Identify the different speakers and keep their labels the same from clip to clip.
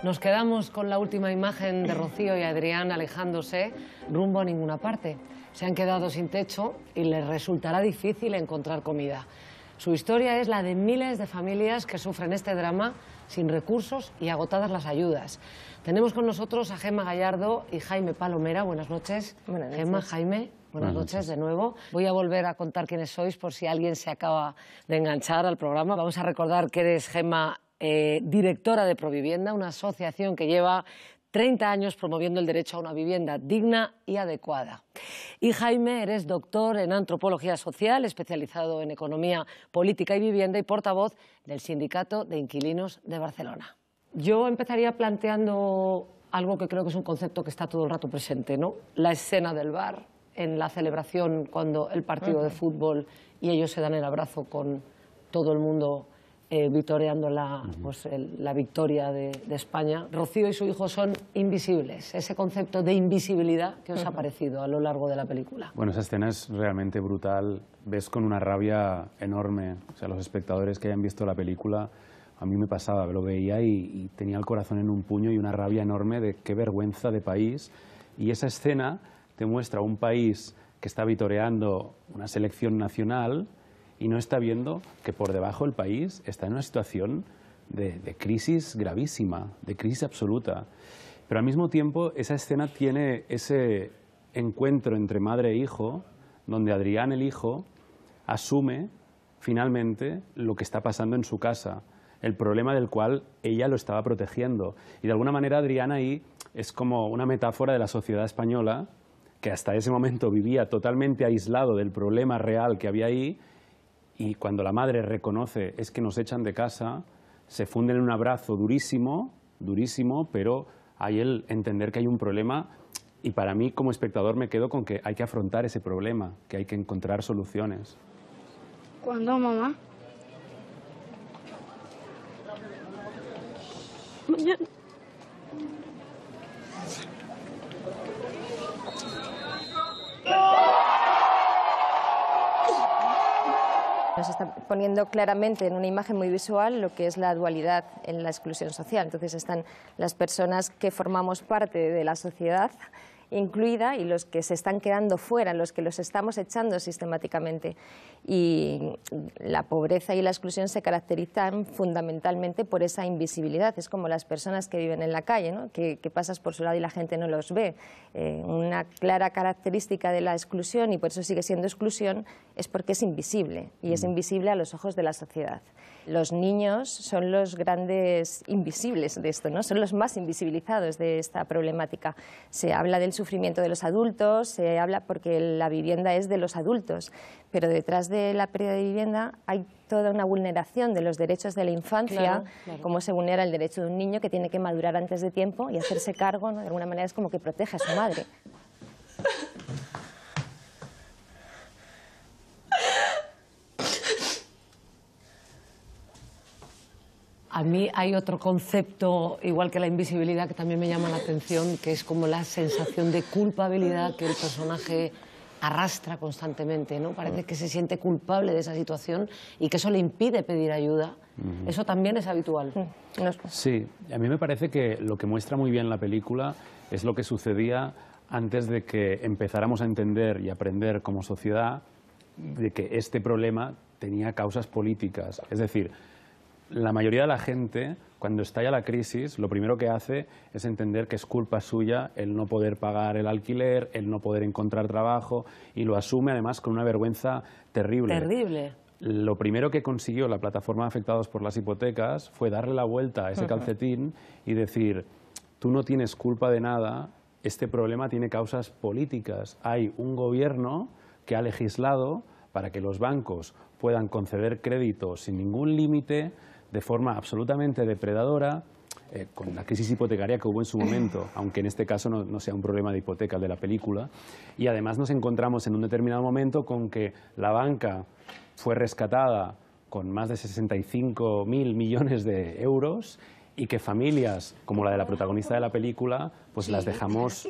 Speaker 1: Nos quedamos con la última imagen de Rocío y Adrián alejándose rumbo a ninguna parte. Se han quedado sin techo y les resultará difícil encontrar comida. Su historia es la de miles de familias que sufren este drama sin recursos y agotadas las ayudas. Tenemos con nosotros a Gemma Gallardo y Jaime Palomera. Buenas noches.
Speaker 2: Buenas noches.
Speaker 1: Gemma, Jaime, buenas noches de nuevo. Voy a volver a contar quiénes sois por si alguien se acaba de enganchar al programa. Vamos a recordar que eres Gemma, directora de Provivienda, una asociación que lleva 30 años promoviendo el derecho a una vivienda digna y adecuada. Y Jaime, eres doctor en Antropología Social, especializado en Economía Política y Vivienda y portavoz del Sindicato de Inquilinos de Barcelona. Yo empezaría planteando algo que creo que es un concepto que está todo el rato presente, ¿no? La escena del bar, en la celebración cuando el partido de fútbol y ellos se dan el abrazo con todo el mundo vitoreando la victoria de España. Rocío y su hijo son invisibles. Ese concepto de invisibilidad, ¿qué os ha parecido a lo largo de la película?
Speaker 3: Bueno, esa escena es realmente brutal. Ves con una rabia enorme. O sea, los espectadores que hayan visto la película, a mí me pasaba, lo veía y tenía el corazón en un puño y una rabia enorme de qué vergüenza de país. Y esa escena te muestra un país que está vitoreando una selección nacional y no está viendo que por debajo el país está en una situación de crisis gravísima, de crisis absoluta. Pero al mismo tiempo esa escena tiene ese encuentro entre madre e hijo, donde Adrián, el hijo, asume finalmente lo que está pasando en su casa, el problema del cual ella lo estaba protegiendo. Y de alguna manera Adrián ahí es como una metáfora de la sociedad española, que hasta ese momento vivía totalmente aislado del problema real que había ahí. Y cuando la madre reconoce es que nos echan de casa, se funden en un abrazo durísimo, durísimo, pero hay el entender que hay un problema y para mí como espectador me quedo con que hay que afrontar ese problema, que hay que encontrar soluciones.
Speaker 4: ¿Cuándo, mamá? Mañana.
Speaker 2: Nos está poniendo claramente en una imagen muy visual lo que es la dualidad en la exclusión social. Entonces están las personas que formamos parte de la sociedad incluida y los que se están quedando fuera, los que los estamos echando sistemáticamente. Y la pobreza y la exclusión se caracterizan fundamentalmente por esa invisibilidad. Es como las personas que viven en la calle, ¿no? que pasas por su lado y la gente no los ve. Una clara característica de la exclusión, y por eso sigue siendo exclusión, es porque es invisible, y es invisible a los ojos de la sociedad. Los niños son los grandes invisibles de esto, ¿no? Son los más invisibilizados de esta problemática. Se habla del sufrimiento de los adultos, se habla porque la vivienda es de los adultos, pero detrás de la pérdida de vivienda hay toda una vulneración de los derechos de la infancia, claro. Como se vulnera el derecho de un niño que tiene que madurar antes de tiempo y hacerse cargo, ¿no? De alguna manera es como que protege a su madre.
Speaker 1: A mí hay otro concepto, igual que la invisibilidad, que también me llama la atención, que es como la sensación de culpabilidad que el personaje arrastra constantemente, ¿no? Parece que se siente culpable de esa situación y que eso le impide pedir ayuda. Eso también es habitual.
Speaker 3: Sí, a mí me parece que lo que muestra muy bien la película es lo que sucedía antes de que empezáramos a entender y aprender como sociedad de que este problema tenía causas políticas. Es decir, la mayoría de la gente, cuando estalla la crisis, lo primero que hace es entender que es culpa suya el no poder pagar el alquiler, el no poder encontrar trabajo, y lo asume además con una vergüenza terrible.
Speaker 1: Terrible.
Speaker 3: Lo primero que consiguió la plataforma de afectados por las hipotecas fue darle la vuelta a ese calcetín y decir, tú no tienes culpa de nada, este problema tiene causas políticas. Hay un gobierno que ha legislado para que los bancos puedan conceder crédito sin ningún límite, de forma absolutamente depredadora, con la crisis hipotecaria que hubo en su momento, aunque en este caso no sea un problema de hipoteca el de la película. Y además nos encontramos en un determinado momento con que la banca fue rescatada con más de 65.000 millones de euros y que familias como la de la protagonista de la película pues las dejamos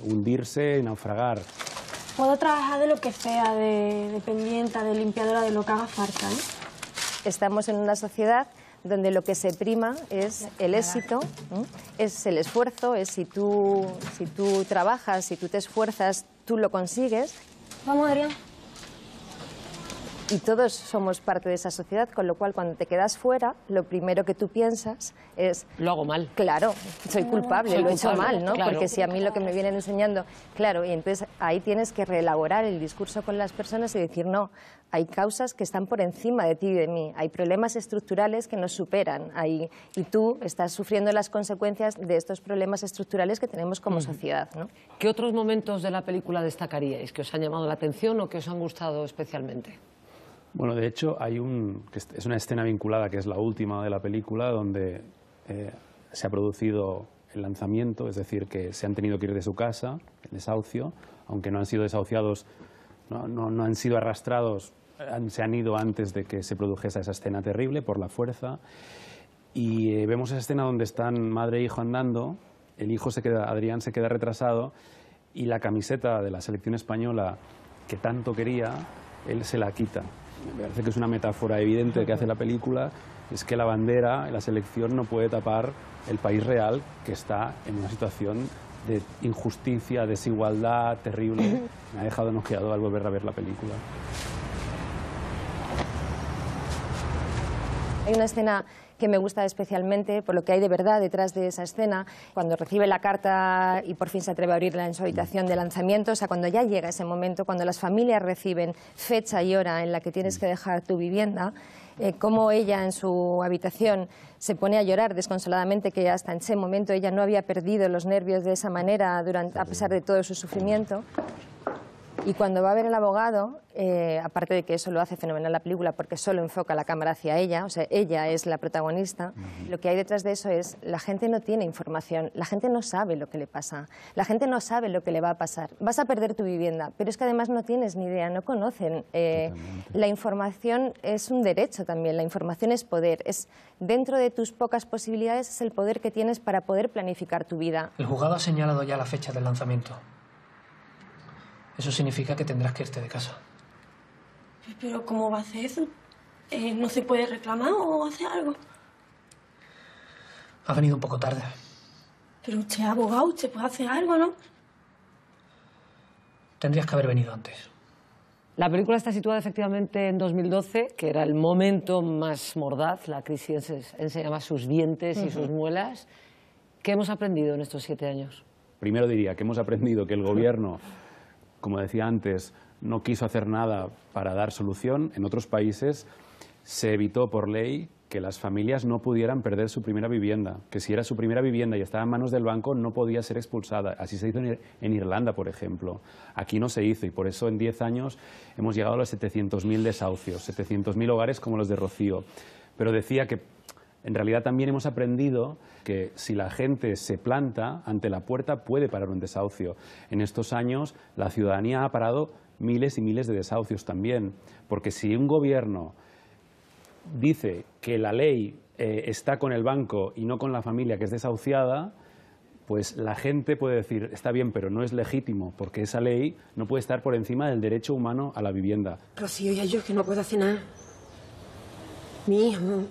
Speaker 3: hundirse, naufragar.
Speaker 4: Puedo trabajar de lo que sea, de dependienta, de limpiadora, de lo que haga falta, ¿eh?
Speaker 2: estamos en una sociedad donde lo que se prima es el éxito, ¿no? Es el esfuerzo, es si tú trabajas, si tú te esfuerzas, tú lo consigues.
Speaker 4: Vamos, Adrián.
Speaker 2: Y todos somos parte de esa sociedad, con lo cual cuando te quedas fuera, lo primero que tú piensas es...
Speaker 1: Lo hago mal.
Speaker 2: Claro, soy culpable, lo he hecho mal, ¿no?
Speaker 1: Claro.
Speaker 2: Porque si a mí lo que me vienen enseñando... Claro, y entonces ahí tienes que reelaborar el discurso con las personas y decir, no, hay causas que están por encima de ti y de mí, hay problemas estructurales que nos superan, y tú estás sufriendo las consecuencias de estos problemas estructurales que tenemos como sociedad, ¿no?
Speaker 1: ¿Qué otros momentos de la película destacaríais que os han llamado la atención o que os han gustado especialmente?
Speaker 3: Bueno, de hecho, es una escena vinculada, que es la última de la película, donde se ha producido el lanzamiento, es decir, que se han tenido que ir de su casa, el desahucio, aunque no han sido desahuciados, no han sido arrastrados, se han ido antes de que se produjese esa escena terrible por la fuerza. Y vemos esa escena donde están madre e hijo andando, el hijo Adrián se queda retrasado, y la camiseta de la selección española que tanto quería, él se la quita. Me parece que es una metáfora evidente que hace la película, es que la bandera, la selección, no puede tapar el país real, que está en una situación de injusticia, desigualdad terrible. Me ha dejado noqueado al volver a ver la película.
Speaker 2: Hay una escena que me gusta especialmente por lo que hay de verdad detrás de esa escena, cuando recibe la carta y por fin se atreve a abrirla en su habitación de lanzamiento, o sea, cuando ya llega ese momento, cuando las familias reciben fecha y hora en la que tienes que dejar tu vivienda, cómo ella en su habitación se pone a llorar desconsoladamente, que hasta en ese momento ella no había perdido los nervios de esa manera a pesar de todo su sufrimiento. Y cuando va a ver al abogado, aparte de que eso lo hace fenomenal la película porque solo enfoca la cámara hacia ella, o sea, ella es la protagonista, lo que hay detrás de eso es la gente no tiene información, la gente no sabe lo que le pasa, la gente no sabe lo que le va a pasar. Vas a perder tu vivienda, pero es que además no tienes ni idea, no conocen. La información es un derecho también, la información es poder, es dentro de tus pocas posibilidades es el poder que tienes para poder planificar tu vida.
Speaker 5: El juzgado ha señalado ya la fecha del lanzamiento. Eso significa que tendrás que irte de casa.
Speaker 4: Pero ¿cómo va a hacer eso? ¿No se puede reclamar o hacer algo?
Speaker 5: Ha venido un poco tarde.
Speaker 4: Pero usted es abogado, usted puede hacer algo, ¿no?
Speaker 5: Tendrías que haber venido antes.
Speaker 1: La película está situada efectivamente en 2012, que era el momento más mordaz. La crisis enseñaba sus dientes y sus muelas. ¿Qué hemos aprendido en estos 7 años?
Speaker 3: Primero diría que hemos aprendido que el gobierno, como decía antes, no quiso hacer nada para dar solución. En otros países se evitó por ley que las familias no pudieran perder su primera vivienda, que si era su primera vivienda y estaba en manos del banco no podía ser expulsada. Así se hizo en Irlanda, por ejemplo. Aquí no se hizo y por eso en 10 años hemos llegado a los 700.000 desahucios, 700.000 hogares como los de Rocío. Pero decía que en realidad también hemos aprendido que si la gente se planta ante la puerta puede parar un desahucio. En estos años la ciudadanía ha parado miles y miles de desahucios también, porque si un gobierno dice que la ley está con el banco y no con la familia que es desahuciada, pues la gente puede decir, está bien, pero no es legítimo, porque esa ley no puede estar por encima del derecho humano a la vivienda.
Speaker 6: Rocío, ya yo es que no puedo hacer nada. Mi hijo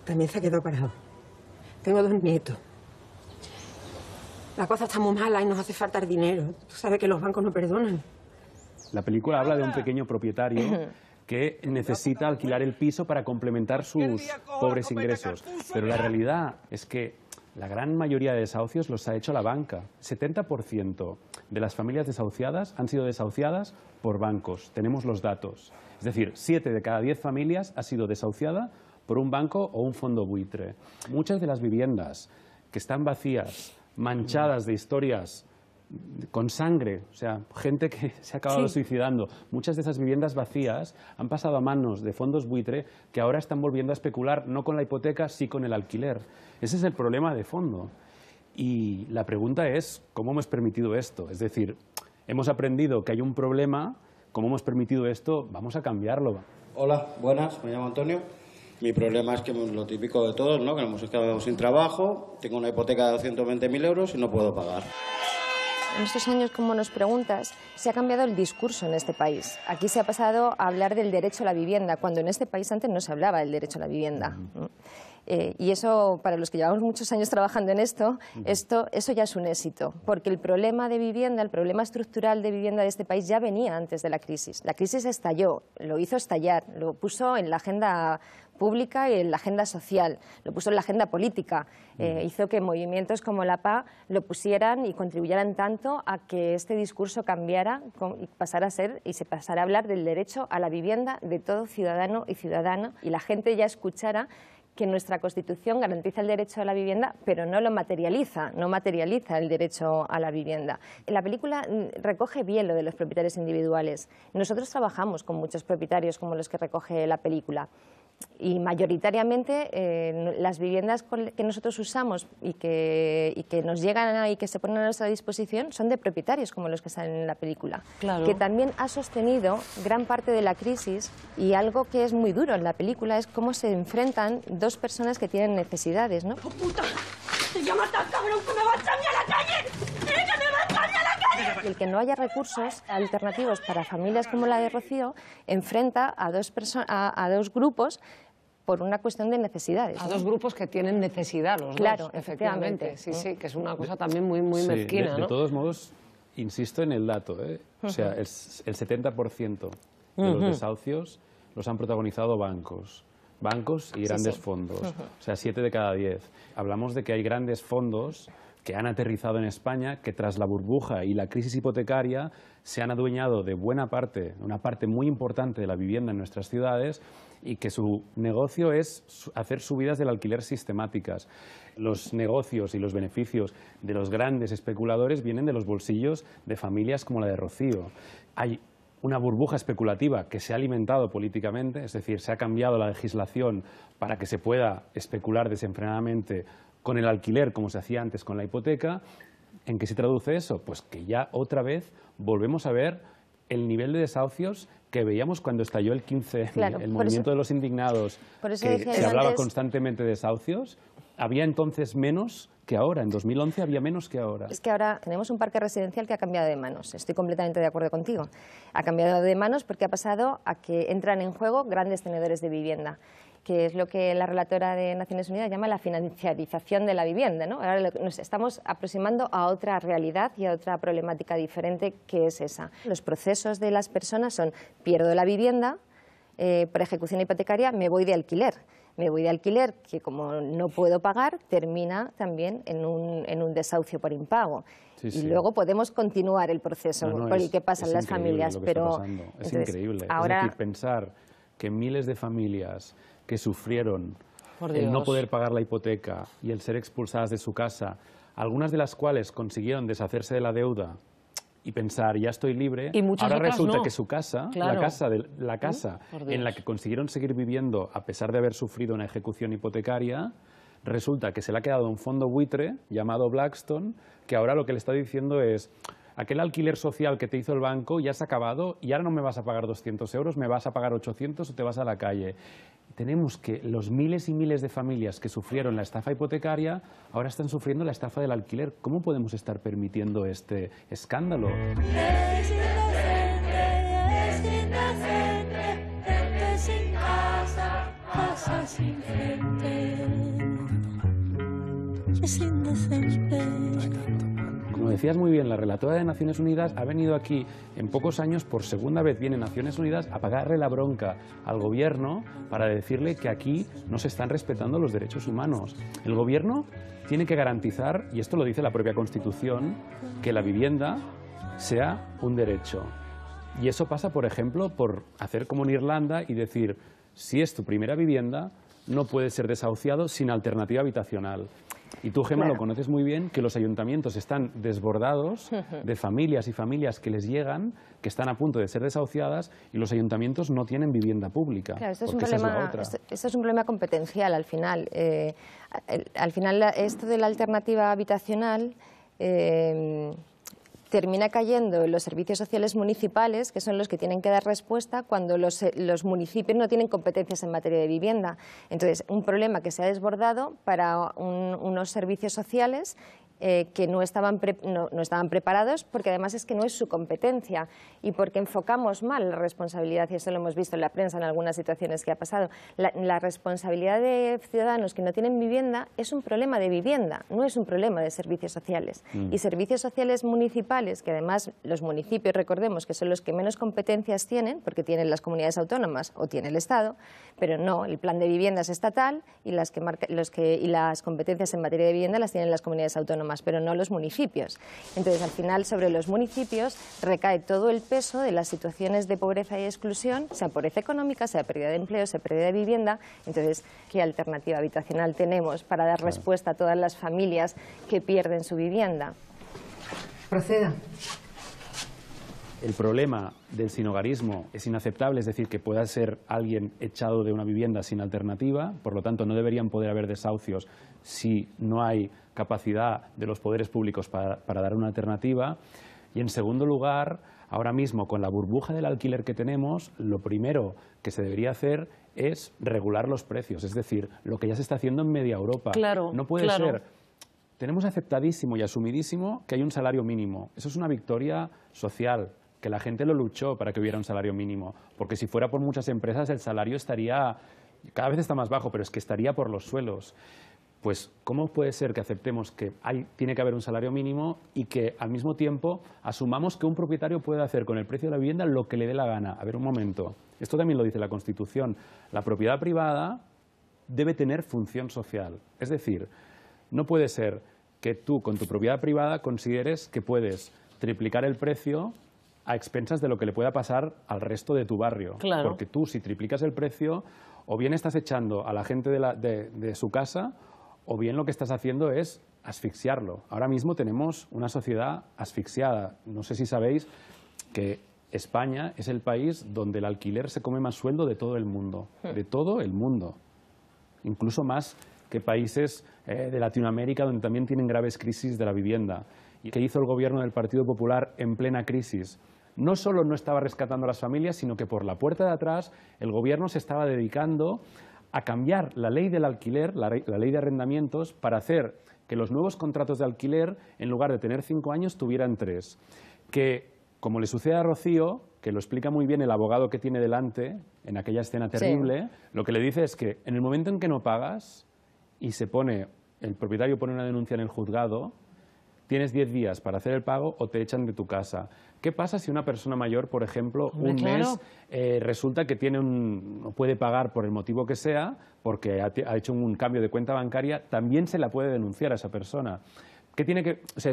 Speaker 6: también se ha quedado parado. Tengo 2 nietos. La cosa está muy mala y nos hace falta el dinero. Tú sabes que los bancos no perdonan.
Speaker 3: La película habla de un pequeño propietario que necesita alquilar el piso para complementar sus pobres ingresos. Pero la realidad es que la gran mayoría de desahucios los ha hecho la banca. 70% de las familias desahuciadas han sido desahuciadas por bancos. Tenemos los datos. Es decir, 7 de cada 10 familias ha sido desahuciada por un banco o un fondo buitre. Muchas de las viviendas que están vacías, manchadas de historias con sangre, o sea, gente que se ha acabado suicidando, muchas de esas viviendas vacías han pasado a manos de fondos buitre que ahora están volviendo a especular no con la hipoteca, sí con el alquiler. Ese es el problema de fondo. Y la pregunta es, ¿cómo hemos permitido esto? Es decir, hemos aprendido que hay un problema, ¿cómo hemos permitido esto? Vamos a cambiarlo.
Speaker 7: Hola, buenas, me llamo Antonio. Mi problema es que lo típico de todos, ¿no? Que nos hemos quedado sin trabajo, tengo una hipoteca de 220.000 euros y no puedo pagar.
Speaker 2: En estos años, como nos preguntas, se ha cambiado el discurso en este país. Aquí se ha pasado a hablar del derecho a la vivienda, cuando en este país antes no se hablaba del derecho a la vivienda. Y eso, para los que llevamos muchos años trabajando en esto, eso ya es un éxito, porque el problema de vivienda, el problema estructural de vivienda de este país ya venía antes de la crisis. La crisis estalló, lo hizo estallar, lo puso en la agenda pública y en la agenda social, lo puso en la agenda política, hizo que movimientos como la PA lo pusieran y contribuyeran tanto a que este discurso cambiara y pasara a ser y se pasara a hablar del derecho a la vivienda de todo ciudadano y ciudadana, y la gente ya escuchara que nuestra Constitución garantiza el derecho a la vivienda, pero no lo materializa, no materializa el derecho a la vivienda. La película recoge bien lo de los propietarios individuales. Nosotros trabajamos con muchos propietarios como los que recoge la película. Y mayoritariamente las viviendas que nosotros usamos y que nos llegan y que se ponen a nuestra disposición son de propietarios como los que salen en la película.
Speaker 1: Claro.
Speaker 2: Que también ha sostenido gran parte de la crisis, y algo que es muy duro en la película es cómo se enfrentan dos personas que tienen necesidades, ¿no?
Speaker 4: ¡Oh, puta! ¡Te voy a matar, cabrón, que me va a echar a la calle! ¡Que me va a echar a la calle!
Speaker 2: El que no haya recursos alternativos para familias como la de Rocío enfrenta a dos grupos por una cuestión de necesidades.
Speaker 1: A dos grupos que tienen necesidad los
Speaker 2: Claro,
Speaker 1: dos, efectivamente. Sí, sí, que es una cosa también muy
Speaker 3: Sí,
Speaker 1: mezquina, ¿no?
Speaker 3: de todos modos, insisto en el dato, ¿eh? O sea, el 70% de los desahucios los han protagonizado bancos y grandes fondos. O sea, 7 de cada 10. Hablamos de que hay grandes fondos que han aterrizado en España, que tras la burbuja y la crisis hipotecaria se han adueñado de una parte muy importante de la vivienda en nuestras ciudades, y que su negocio es hacer subidas del alquiler sistemáticas. Los negocios y los beneficios de los grandes especuladores vienen de los bolsillos de familias como la de Rocío. Hay una burbuja especulativa que se ha alimentado políticamente, es decir, se ha cambiado la legislación para que se pueda especular desenfrenadamente con el alquiler, como se hacía antes con la hipoteca. ¿En qué se traduce eso? Pues que ya otra vez volvemos a ver el nivel de desahucios que veíamos cuando estalló el 15,
Speaker 2: Claro,
Speaker 3: el movimiento de los indignados, que se hablaba constantemente de desahucios. Había entonces menos que ahora, en 2011 había menos que ahora.
Speaker 2: Es que ahora tenemos un parque residencial que ha cambiado de manos, estoy completamente de acuerdo contigo. Ha cambiado de manos porque ha pasado a que entran en juego grandes tenedores de vivienda, que es lo que la relatora de Naciones Unidas llama la financiarización de la vivienda, ¿no? Ahora nos estamos aproximando a otra realidad y a otra problemática diferente, que es esa. Los procesos de las personas son: pierdo la vivienda por ejecución hipotecaria, me voy de alquiler. Me voy de alquiler, que como no puedo pagar, termina también en un desahucio por impago.
Speaker 3: Sí,
Speaker 2: y
Speaker 3: sí.
Speaker 2: luego podemos continuar el proceso por el que pasan las familias.
Speaker 3: Pero es increíble.
Speaker 2: Ahora,
Speaker 3: es decir, pensar que miles de familias que sufrieron
Speaker 1: Por
Speaker 3: el no
Speaker 1: Dios.
Speaker 3: poder pagar la hipoteca y el ser expulsadas de su casa, algunas de las cuales consiguieron deshacerse de la deuda y pensar, ya estoy libre,
Speaker 1: Y muchas
Speaker 3: ahora
Speaker 1: otras
Speaker 3: resulta
Speaker 1: no.
Speaker 3: que su casa,
Speaker 1: Claro.
Speaker 3: la casa
Speaker 1: Por Dios.
Speaker 3: en la que consiguieron seguir viviendo a pesar de haber sufrido una ejecución hipotecaria, resulta que se le ha quedado un fondo buitre llamado Blackstone, que ahora lo que le está diciendo es: aquel alquiler social que te hizo el banco ya se ha acabado y ahora no me vas a pagar 200 euros, me vas a pagar 800 o te vas a la calle. Tenemos que los miles y miles de familias que sufrieron la estafa hipotecaria ahora están sufriendo la estafa del alquiler. ¿Cómo podemos estar permitiendo este escándalo?
Speaker 8: Es inocente, gente sin casa, casa sin frente. Es indecente.
Speaker 3: Como decías muy bien, la relatora de Naciones Unidas ha venido aquí en pocos años, por segunda vez viene Naciones Unidas a pagarle la bronca al gobierno para decirle que aquí no se están respetando los derechos humanos. El gobierno tiene que garantizar, y esto lo dice la propia Constitución, que la vivienda sea un derecho. Y eso pasa, por ejemplo, por hacer como en Irlanda y decir: si es tu primera vivienda, no puedes ser desahuciado sin alternativa habitacional. Y tú, Gemma,
Speaker 2: Claro.
Speaker 3: lo conoces muy bien, que los ayuntamientos están desbordados de familias y familias que les llegan, que están a punto de ser desahuciadas, y los ayuntamientos no tienen vivienda pública.
Speaker 2: Claro, esto es un
Speaker 3: porque esa es la
Speaker 2: problema,
Speaker 3: otra.
Speaker 2: esto es un problema competencial al final. Al final, esto de la alternativa habitacional termina cayendo en los servicios sociales municipales, que son los que tienen que dar respuesta cuando los municipios no tienen competencias en materia de vivienda. Entonces, un problema que se ha desbordado para unos servicios sociales que no estaban preparados, porque además es que no es su competencia y porque enfocamos mal la responsabilidad, y eso lo hemos visto en la prensa en algunas situaciones que ha pasado. La responsabilidad de ciudadanos que no tienen vivienda es un problema de vivienda, no es un problema de servicios sociales. Y servicios sociales municipales, que además los municipios, recordemos que son los que menos competencias tienen, porque tienen las comunidades autónomas o tiene el Estado, pero no, el plan de vivienda es estatal y las competencias en materia de vivienda las tienen las comunidades autónomas, pero no los municipios. Entonces, al final, sobre los municipios recae todo el peso de las situaciones de pobreza y exclusión, sea pobreza económica, sea pérdida de empleo, sea pérdida de vivienda. Entonces, ¿qué alternativa habitacional tenemos para dar respuesta a todas las familias que pierden su vivienda?
Speaker 6: Proceda.
Speaker 3: El problema del sinhogarismo es inaceptable, es decir, que pueda ser alguien echado de una vivienda sin alternativa, por lo tanto no deberían poder haber desahucios si no hay capacidad de los poderes públicos para dar una alternativa. Y en segundo lugar, ahora mismo con la burbuja del alquiler que tenemos, lo primero que se debería hacer es regular los precios, es decir, lo que ya se está haciendo en media Europa.
Speaker 1: Claro,
Speaker 3: no puede ser. Tenemos aceptadísimo y asumidísimo que hay un salario mínimo. Eso es una victoria social, que la gente lo luchó para que hubiera un salario mínimo, porque si fuera por muchas empresas el salario estaría, cada vez está más bajo, pero es que estaría por los suelos. Pues, ¿cómo puede ser que aceptemos que tiene que haber un salario mínimo y que al mismo tiempo asumamos que un propietario puede hacer con el precio de la vivienda lo que le dé la gana? A ver, un momento, esto también lo dice la Constitución, la propiedad privada debe tener función social, es decir, no puede ser que tú con tu propiedad privada consideres que puedes triplicar el precio a expensas de lo que le pueda pasar al resto de tu barrio.
Speaker 1: Claro.
Speaker 3: Porque tú, si triplicas el precio, o bien estás echando a la gente de su casa, o bien lo que estás haciendo es asfixiarlo. Ahora mismo tenemos una sociedad asfixiada. No sé si sabéis que España es el país donde el alquiler se come más sueldo de todo el mundo. De todo el mundo. Incluso más que países de Latinoamérica, donde también tienen graves crisis de la vivienda. ¿Y qué hizo el gobierno del Partido Popular en plena crisis? No solo no estaba rescatando a las familias, sino que por la puerta de atrás el gobierno se estaba dedicando a cambiar la ley del alquiler, la ley de arrendamientos, para hacer que los nuevos contratos de alquiler, en lugar de tener 5 años, tuvieran 3. Que, como le sucede a Rocío, que lo explica muy bien el abogado que tiene delante, en aquella escena terrible, lo que le dice es que en el momento en que no pagas y el propietario pone una denuncia en el juzgado, tienes 10 días para hacer el pago o te echan de tu casa. ¿Qué pasa si una persona mayor, por ejemplo, un mes resulta que no puede pagar por el motivo que sea, porque ha hecho un cambio de cuenta bancaria, también se la puede denunciar a esa persona?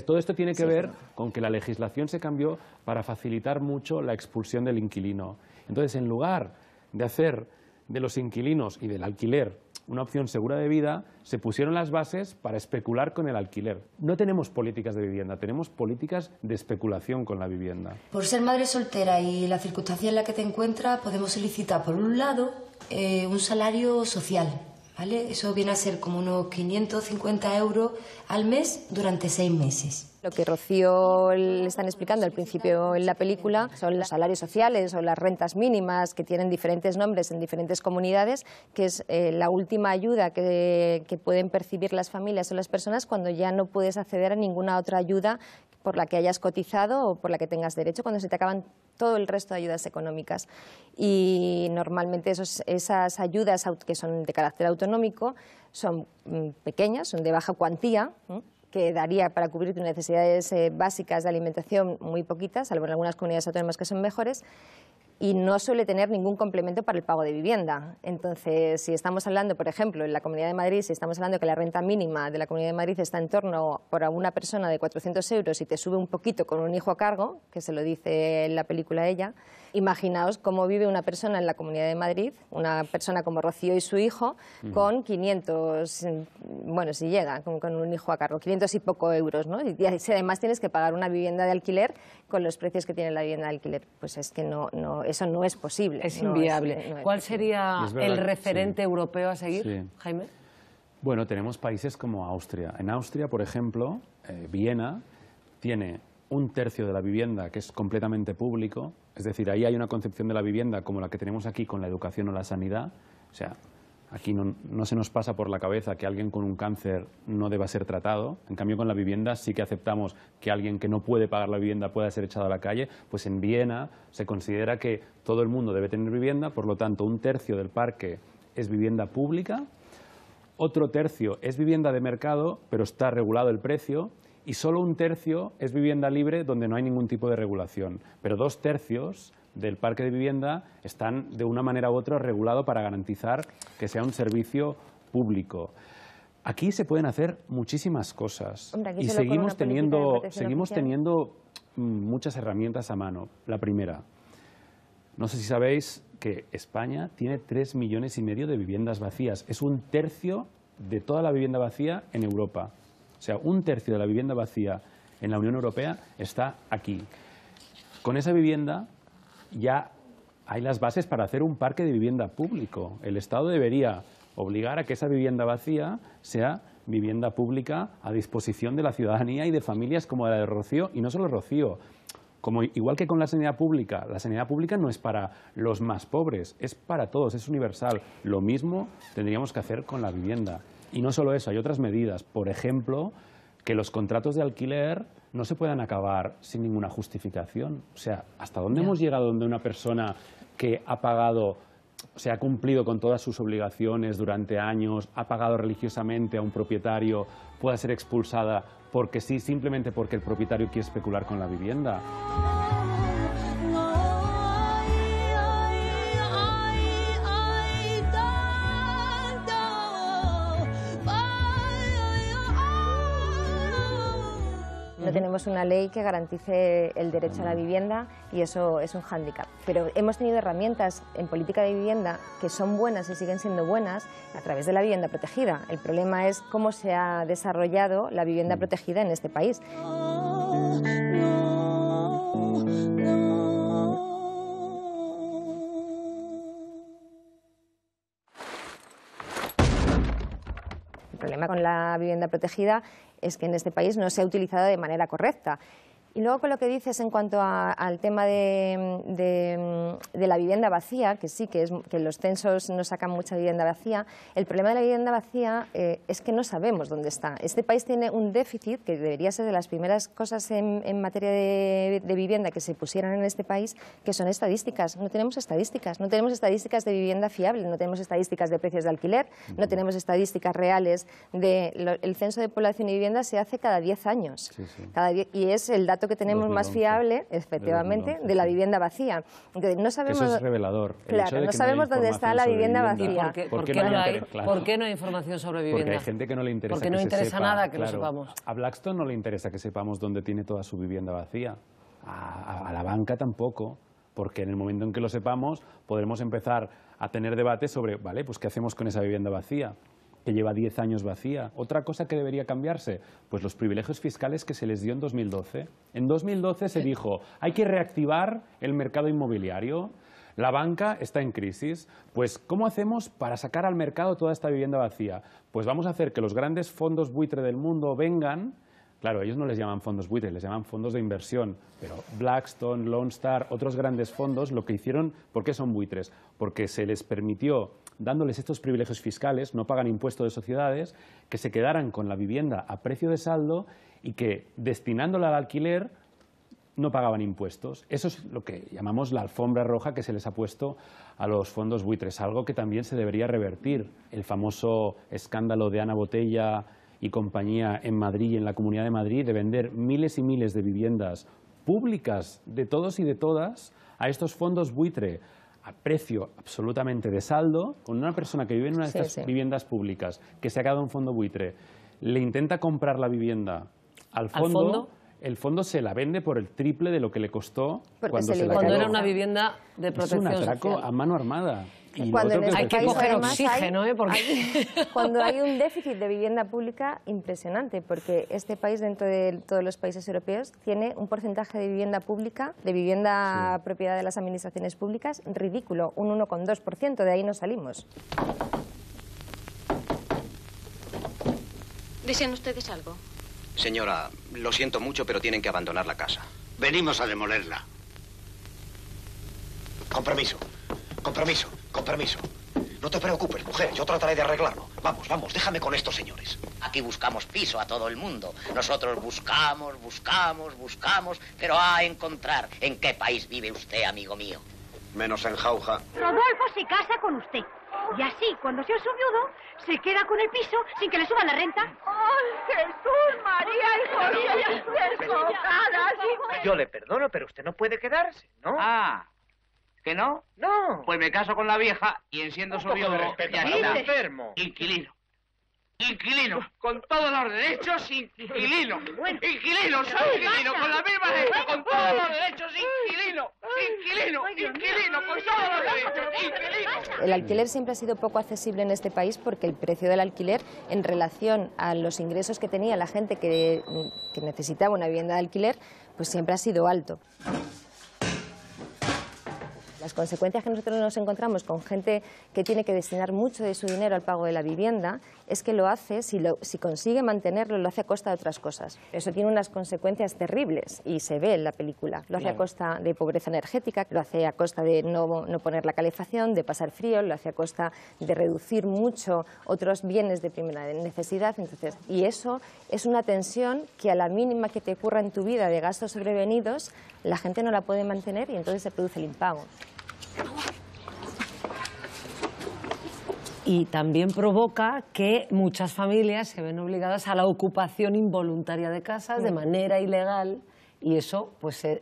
Speaker 3: Todo esto tiene que ver con que la legislación se cambió para facilitar mucho la expulsión del inquilino. Entonces, en lugar de hacer de los inquilinos y del alquiler una opción segura de vida, se pusieron las bases para especular con el alquiler. No tenemos políticas de vivienda, tenemos políticas de especulación con la vivienda.
Speaker 9: Por ser madre soltera y la circunstancia en la que te encuentras, podemos solicitar, por un lado, un salario social, ¿vale? Eso viene a ser como unos 550 euros al mes durante 6 meses.
Speaker 2: Lo que Rocío le están explicando al principio en la película son los salarios sociales o las rentas mínimas, que tienen diferentes nombres en diferentes comunidades, que es la última ayuda que pueden percibir las familias o las personas cuando ya no puedes acceder a ninguna otra ayuda por la que hayas cotizado o por la que tengas derecho, cuando se te acaban todo el resto de ayudas económicas. Y normalmente esas ayudas que son de carácter autonómico son pequeñas, son de baja cuantía, que daría para cubrir tus necesidades básicas de alimentación muy poquitas, salvo en algunas comunidades autónomas que son mejores, y no suele tener ningún complemento para el pago de vivienda. Entonces, si estamos hablando, por ejemplo, en la Comunidad de Madrid, si estamos hablando que la renta mínima de la Comunidad de Madrid está en torno por una persona de 400 euros y te sube un poquito con un hijo a cargo, que se lo dice en la película ella, imaginaos cómo vive una persona en la Comunidad de Madrid, una persona como Rocío y su hijo, con 500, bueno, si llega, con un hijo a cargo, 500 y poco euros, ¿no? Y si además tienes que pagar una vivienda de alquiler con los precios que tiene la vivienda de alquiler, pues es que eso no es posible.
Speaker 1: Es inviable. ¿Cuál sería el referente europeo a seguir, Jaime?
Speaker 3: Bueno, tenemos países como Austria. En Austria, por ejemplo, Viena tiene 1/3 de la vivienda que es completamente público, es decir, ahí hay una concepción de la vivienda como la que tenemos aquí con la educación o la sanidad. O sea, Aquí no se nos pasa por la cabeza que alguien con un cáncer no deba ser tratado. En cambio, con la vivienda sí que aceptamos que alguien que no puede pagar la vivienda pueda ser echado a la calle. Pues en Viena se considera que todo el mundo debe tener vivienda, por lo tanto, 1/3 del parque es vivienda pública, otro tercio es vivienda de mercado, pero está regulado el precio, y solo 1/3 es vivienda libre donde no hay ningún tipo de regulación. Pero 2/3 del parque de vivienda están de una manera u otra regulado para garantizar que sea un servicio público. Aquí se pueden hacer muchísimas cosas.
Speaker 2: Hombre, aquí
Speaker 3: y
Speaker 2: solo con una
Speaker 3: seguimos teniendo muchas herramientas a mano. La primera, no sé si sabéis que España tiene 3,5 millones de viviendas vacías. Es 1/3 de toda la vivienda vacía en Europa. O sea, 1/3 de la vivienda vacía en la Unión Europea está aquí. Con esa vivienda ya hay las bases para hacer un parque de vivienda público. El Estado debería obligar a que esa vivienda vacía sea vivienda pública a disposición de la ciudadanía y de familias como la de Rocío, y no solo Rocío. Igual que con la sanidad pública no es para los más pobres, es para todos, es universal. Lo mismo tendríamos que hacer con la vivienda. Y no solo eso, hay otras medidas. Por ejemplo, que los contratos de alquiler no se puedan acabar sin ninguna justificación. O sea, ¿hasta dónde hemos llegado donde una persona que ha pagado, o sea, ha cumplido con todas sus obligaciones durante años, ha pagado religiosamente a un propietario, pueda ser expulsada porque sí, simplemente porque el propietario quiere especular con la vivienda?
Speaker 2: No tenemos una ley que garantice el derecho a la vivienda y eso es un hándicap. Pero hemos tenido herramientas en política de vivienda que son buenas y siguen siendo buenas a través de la vivienda protegida. El problema es cómo se ha desarrollado la vivienda protegida en este país. El problema con la vivienda protegida es que en este país no se ha utilizado de manera correcta. Y luego con lo que dices en cuanto al tema de la vivienda vacía, que sí, que los censos nos sacan mucha vivienda vacía, el problema de la vivienda vacía es que no sabemos dónde está. Este país tiene un déficit que debería ser de las primeras cosas en materia de vivienda que se pusieran en este país, que son estadísticas. No tenemos estadísticas de vivienda fiable, no tenemos estadísticas de precios de alquiler, no tenemos estadísticas reales. El censo de población y vivienda se hace cada 10 años. Sí, sí. Y es el dato que tenemos 2011, más fiable, efectivamente, de la vivienda vacía. Entonces, no sabemos,
Speaker 3: eso es revelador.
Speaker 2: Claro, no sabemos dónde está la vivienda vacía.
Speaker 1: ¿Por qué no hay información sobre vivienda?
Speaker 3: Porque hay gente que no le interesa.
Speaker 1: Porque no
Speaker 3: que
Speaker 1: interesa
Speaker 3: se sepa,
Speaker 1: nada que
Speaker 3: claro,
Speaker 1: lo sepamos.
Speaker 3: A Blackstone no le interesa que sepamos dónde tiene toda su vivienda vacía. A la banca tampoco. Porque en el momento en que lo sepamos, podremos empezar a tener debates sobre, vale, pues ¿qué hacemos con esa vivienda vacía? Que lleva 10 años vacía. Otra cosa que debería cambiarse, pues los privilegios fiscales que se les dio en 2012. En 2012 se dijo, hay que reactivar el mercado inmobiliario, la banca está en crisis. Pues, ¿cómo hacemos para sacar al mercado toda esta vivienda vacía? Pues vamos a hacer que los grandes fondos buitre del mundo vengan. Claro, ellos no les llaman fondos buitre, les llaman fondos de inversión, pero Blackstone, Lone Star, otros grandes fondos, lo que hicieron, ¿por qué son buitres? Porque se les permitió, dándoles estos privilegios fiscales, no pagan impuesto de sociedades, que se quedaran con la vivienda a precio de saldo y que, destinándola al alquiler, no pagaban impuestos. Eso es lo que llamamos la alfombra roja que se les ha puesto a los fondos buitres, algo que también se debería revertir. El famoso escándalo de Ana Botella y compañía en Madrid y en la Comunidad de Madrid, de vender miles y miles de viviendas públicas de todos y de todas a estos fondos buitre a precio absolutamente de saldo, con una persona que vive en una de estas viviendas públicas, que se ha quedado en un fondo buitre, le intenta comprar la vivienda al fondo, el fondo se la vende por el triple de lo que le costó cuando
Speaker 1: era una vivienda de protección social.
Speaker 3: Es un atraco a mano armada.
Speaker 1: Hay que coger oxígeno,
Speaker 2: cuando hay un déficit de vivienda pública impresionante, porque este país, dentro de todos los países europeos, tiene un porcentaje de vivienda pública, de vivienda propiedad de las administraciones públicas, ridículo, un 1,2%, de ahí no salimos.
Speaker 10: ¿Desean ustedes algo?
Speaker 11: Señora, lo siento mucho, pero tienen que abandonar la casa.
Speaker 12: Venimos a demolerla. Compromiso. Compromiso. Compromiso.
Speaker 11: No te preocupes, mujer, yo trataré de arreglarlo. Vamos, vamos, déjame con estos señores.
Speaker 10: Aquí buscamos piso a todo el mundo. Nosotros buscamos, pero a encontrar en qué país vive usted, amigo mío.
Speaker 11: Menos en Jauja.
Speaker 12: Rodolfo se casa con usted. Y así, cuando sea su viudo, se queda con el piso sin que le suban la renta.
Speaker 13: ¡Ay, Jesús, María y José! ¡Descocadas!
Speaker 14: Yo le perdono, pero usted no puede quedarse, ¿no?
Speaker 15: Ah, ¿que no?
Speaker 14: No.
Speaker 15: Pues me caso con la vieja y enciendo su viudo.
Speaker 14: Ya está enfermo.
Speaker 15: Inquilino. Inquilino, con todos los derechos, inquilino. Inquilino, soy inquilino, con la misma letra, con todos los derechos, inquilino. Inquilino, con todos los derechos, inquilino.
Speaker 2: El alquiler siempre ha sido poco accesible en este país porque el precio del alquiler, en relación a los ingresos que tenía la gente que necesitaba una vivienda de alquiler, pues siempre ha sido alto. Las consecuencias que nosotros nos encontramos con gente que tiene que destinar mucho de su dinero al pago de la vivienda es que lo hace, si consigue mantenerlo, lo hace a costa de otras cosas. Eso tiene unas consecuencias terribles y se ve en la película. Lo hace a costa de pobreza energética, lo hace a costa de no poner la calefacción, de pasar frío, lo hace a costa de reducir mucho otros bienes de primera necesidad. Entonces, y eso es una tensión que a la mínima que te ocurra en tu vida de gastos sobrevenidos, la gente no la puede mantener y entonces se produce el impago.
Speaker 1: Y también provoca que muchas familias se ven obligadas a la ocupación involuntaria de casas de manera ilegal y eso pues se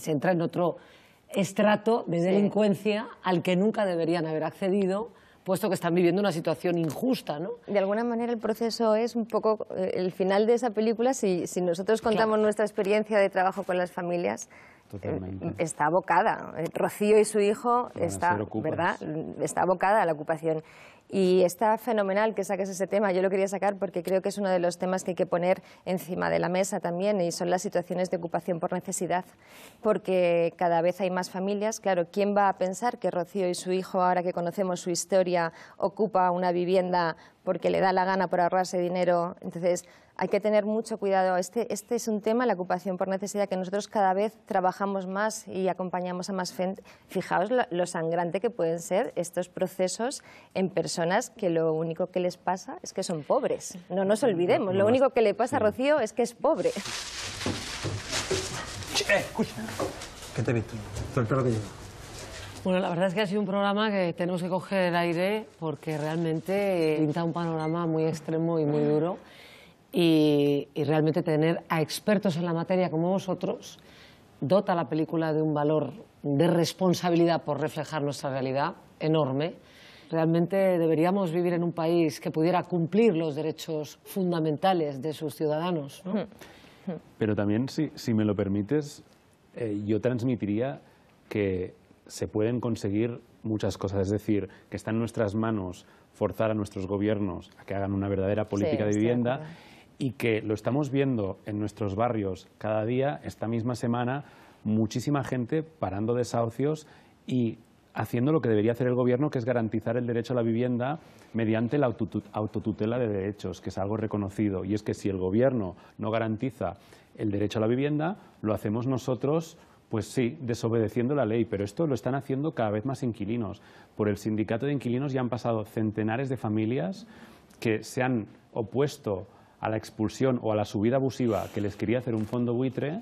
Speaker 1: entra en otro estrato de delincuencia al que nunca deberían haber accedido, puesto que están viviendo una situación injusta, ¿no?
Speaker 2: De alguna manera el proceso es un poco el final de esa película. Si nosotros contamos nuestra experiencia de trabajo con las familias, está abocada. Rocío y su hijo está abocada a la ocupación. Y está fenomenal que saques ese tema. Yo lo quería sacar porque creo que es uno de los temas que hay que poner encima de la mesa también, y son las situaciones de ocupación por necesidad. Porque cada vez hay más familias. Claro, ¿quién va a pensar que Rocío y su hijo, ahora que conocemos su historia, ocupa una vivienda porque le da la gana por ahorrarse dinero? Entonces, hay que tener mucho cuidado. Este es un tema, la ocupación por necesidad, que nosotros cada vez trabajamos más y acompañamos a más gente. Fijaos lo sangrante que pueden ser estos procesos en personas que lo único que les pasa es que son pobres. No nos olvidemos, lo único que le pasa a Rocío es que es pobre.
Speaker 16: Escucha, ¿qué te he visto? Todo el pelo que lleva.
Speaker 1: Bueno, la verdad es que ha sido un programa que tenemos que coger el aire porque realmente pinta un panorama muy extremo y muy duro. Y realmente tener a expertos en la materia como vosotros dota a la película de un valor de responsabilidad por reflejar nuestra realidad enorme. Realmente deberíamos vivir en un país que pudiera cumplir los derechos fundamentales de sus ciudadanos, ¿no?
Speaker 3: Pero también, si me lo permites, yo transmitiría que se pueden conseguir muchas cosas. Es decir, que está en nuestras manos forzar a nuestros gobiernos a que hagan una verdadera política de vivienda. Y que lo estamos viendo en nuestros barrios cada día, esta misma semana, muchísima gente parando desahucios y haciendo lo que debería hacer el gobierno, que es garantizar el derecho a la vivienda mediante la autotutela de derechos, que es algo reconocido. Y es que si el gobierno no garantiza el derecho a la vivienda, lo hacemos nosotros, pues sí, desobedeciendo la ley. Pero esto lo están haciendo cada vez más inquilinos. Por el sindicato de inquilinos ya han pasado centenares de familias que se han opuesto a la expulsión o a la subida abusiva que les quería hacer un fondo buitre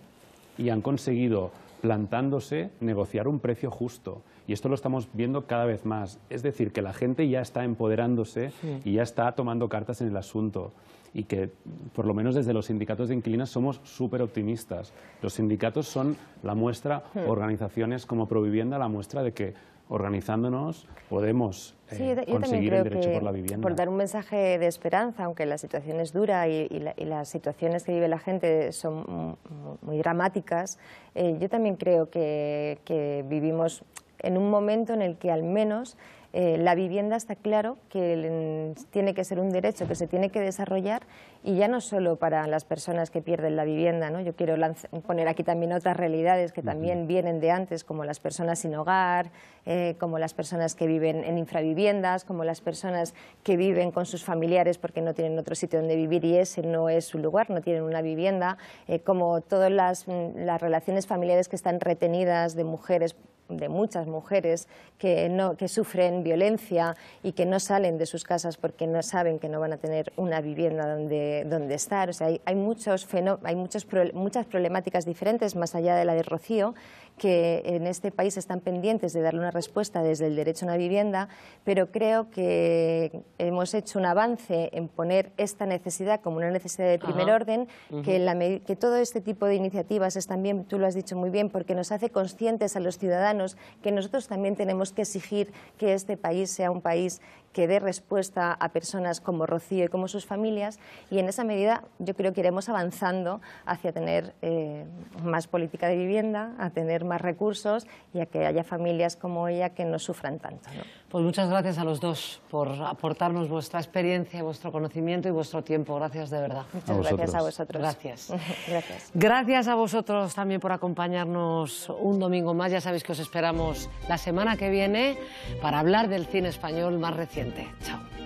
Speaker 3: y han conseguido, plantándose, negociar un precio justo. Y esto lo estamos viendo cada vez más. Es decir, que la gente ya está empoderándose y ya está tomando cartas en el asunto. Y que, por lo menos desde los sindicatos de inquilinos, somos súper optimistas. Los sindicatos son la muestra, organizaciones como Provivienda, la muestra de que organizándonos podemos conseguir el derecho por la vivienda.
Speaker 2: Por dar un mensaje de esperanza, aunque la situación es dura y las situaciones que vive la gente son muy dramáticas, yo también creo que vivimos en un momento en el que al menos la vivienda está claro que tiene que ser un derecho que se tiene que desarrollar, y ya no solo para las personas que pierden la vivienda, ¿no? Yo quiero poner aquí también otras realidades que también vienen de antes, como las personas sin hogar, como las personas que viven en infraviviendas, como las personas que viven con sus familiares porque no tienen otro sitio donde vivir y ese no es su lugar, no tienen una vivienda, como todas las relaciones familiares que están retenidas de mujeres de muchas mujeres que sufren violencia y que no salen de sus casas porque no saben que no van a tener una vivienda donde estar. O sea, hay muchas problemáticas diferentes, más allá de la de Rocío, que en este país están pendientes de darle una respuesta desde el derecho a una vivienda, pero creo que hemos hecho un avance en poner esta necesidad como una necesidad de primer orden, que todo este tipo de iniciativas es también, tú lo has dicho muy bien, porque nos hace conscientes a los ciudadanos que nosotros también tenemos que exigir que este país sea un país que dé respuesta a personas como Rocío y como sus familias, y en esa medida yo creo que iremos avanzando hacia tener más política de vivienda, a tener más recursos y a que haya familias como ella que no sufran tanto, ¿no?
Speaker 1: Pues muchas gracias a los dos por aportarnos vuestra experiencia, vuestro conocimiento y vuestro tiempo. Gracias de verdad.
Speaker 2: Muchas gracias a vosotros.
Speaker 1: Gracias.
Speaker 2: Gracias.
Speaker 1: Gracias a vosotros también por acompañarnos un domingo más. Ya sabéis que os esperamos la semana que viene para hablar del cine español más reciente. Chao.